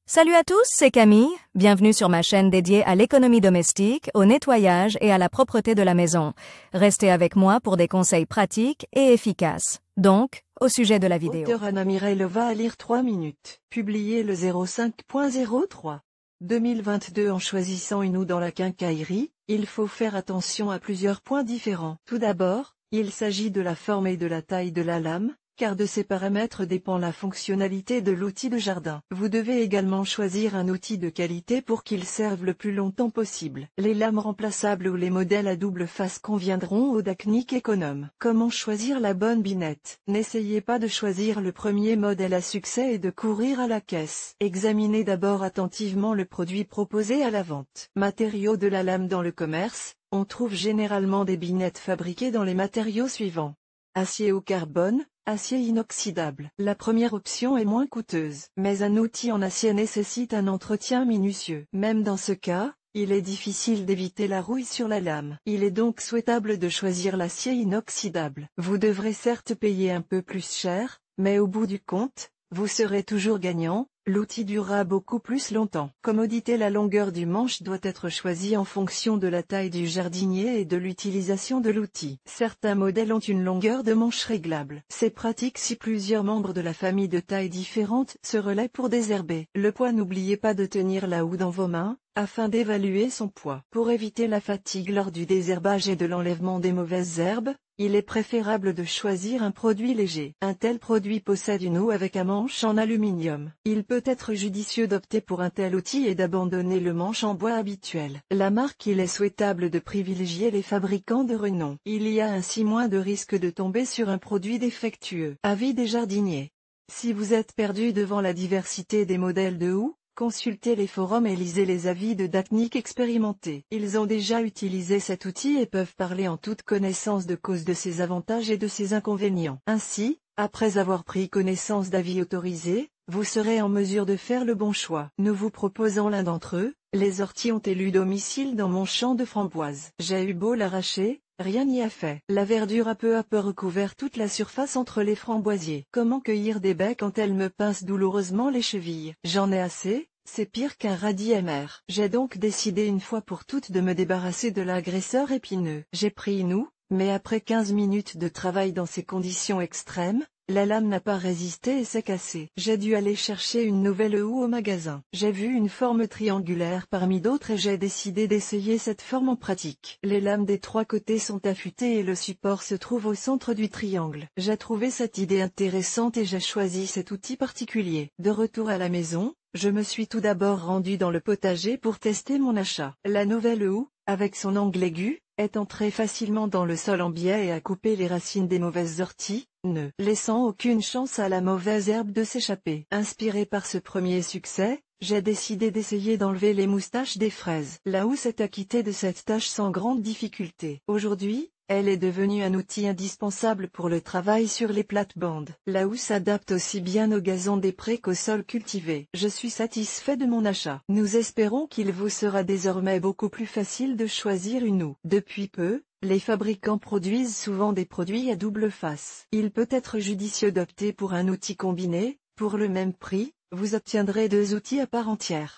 Salut à tous, c'est Camille. Bienvenue sur ma chaîne dédiée à l'économie domestique, au nettoyage et à la propreté de la maison. Restez avec moi pour des conseils pratiques et efficaces. Donc, au sujet de la vidéo. Auteur Anna Mirailova à lire 3 minutes. Publié le 05.03. 2022. En choisissant une houe dans la quincaillerie, il faut faire attention à plusieurs points différents. Tout d'abord, il s'agit de la forme et de la taille de la lame, car de ces paramètres dépend la fonctionnalité de l'outil de jardin. Vous devez également choisir un outil de qualité pour qu'il serve le plus longtemps possible. Les lames remplaçables ou les modèles à double face conviendront aux techniques économes. Comment choisir la bonne binette? N'essayez pas de choisir le premier modèle à succès et de courir à la caisse. Examinez d'abord attentivement le produit proposé à la vente. Matériaux de la lame dans le commerce, on trouve généralement des binettes fabriquées dans les matériaux suivants. Acier ou carbone, acier inoxydable. La première option est moins coûteuse, mais un outil en acier nécessite un entretien minutieux. Même dans ce cas, il est difficile d'éviter la rouille sur la lame. Il est donc souhaitable de choisir l'acier inoxydable. Vous devrez certes payer un peu plus cher, mais au bout du compte, vous serez toujours gagnant. L'outil durera beaucoup plus longtemps. Commodité. La longueur du manche doit être choisie en fonction de la taille du jardinier et de l'utilisation de l'outil. Certains modèles ont une longueur de manche réglable. C'est pratique si plusieurs membres de la famille de tailles différentes se relaient pour désherber. Le poids. N'oubliez pas de tenir la houe dans vos mains, afin d'évaluer son poids. Pour éviter la fatigue lors du désherbage et de l'enlèvement des mauvaises herbes, il est préférable de choisir un produit léger. Un tel produit possède une houe avec un manche en aluminium. Il peut être judicieux d'opter pour un tel outil et d'abandonner le manche en bois habituel. La marque. Il est souhaitable de privilégier les fabricants de renom. Il y a ainsi moins de risques de tomber sur un produit défectueux. Avis des jardiniers. Si vous êtes perdu devant la diversité des modèles de houe, consultez les forums et lisez les avis de techniques expérimentés. Ils ont déjà utilisé cet outil et peuvent parler en toute connaissance de cause de ses avantages et de ses inconvénients. Ainsi, après avoir pris connaissance d'avis autorisés, vous serez en mesure de faire le bon choix. Nous vous proposons l'un d'entre eux. Les orties ont élu domicile dans mon champ de framboises. J'ai eu beau l'arracher, rien n'y a fait. La verdure a peu à peu recouvert toute la surface entre les framboisiers. Comment cueillir des baies quand elles me pincent douloureusement les chevilles? J'en ai assez, c'est pire qu'un radis amer. J'ai donc décidé une fois pour toutes de me débarrasser de l'agresseur épineux. J'ai pris une houe, mais après 15 minutes de travail dans ces conditions extrêmes, la lame n'a pas résisté et s'est cassée. J'ai dû aller chercher une nouvelle houe au magasin. J'ai vu une forme triangulaire parmi d'autres et j'ai décidé d'essayer cette forme en pratique. Les lames des trois côtés sont affûtées et le support se trouve au centre du triangle. J'ai trouvé cette idée intéressante et j'ai choisi cet outil particulier. De retour à la maison, je me suis tout d'abord rendu dans le potager pour tester mon achat. La nouvelle houe, avec son angle aigu, est entrée facilement dans le sol en biais et a coupé les racines des mauvaises orties, ne laissant aucune chance à la mauvaise herbe de s'échapper. Inspiré par ce premier succès, j'ai décidé d'essayer d'enlever les moustaches des fraises. La houe s'est acquittée de cette tâche sans grande difficulté. Aujourd'hui, elle est devenue un outil indispensable pour le travail sur les plates-bandes. La houe s'adapte aussi bien au gazon des prés qu'au sol cultivé. Je suis satisfait de mon achat. Nous espérons qu'il vous sera désormais beaucoup plus facile de choisir une houe. Depuis peu, les fabricants produisent souvent des produits à double face. Il peut être judicieux d'opter pour un outil combiné. Pour le même prix, vous obtiendrez deux outils à part entière.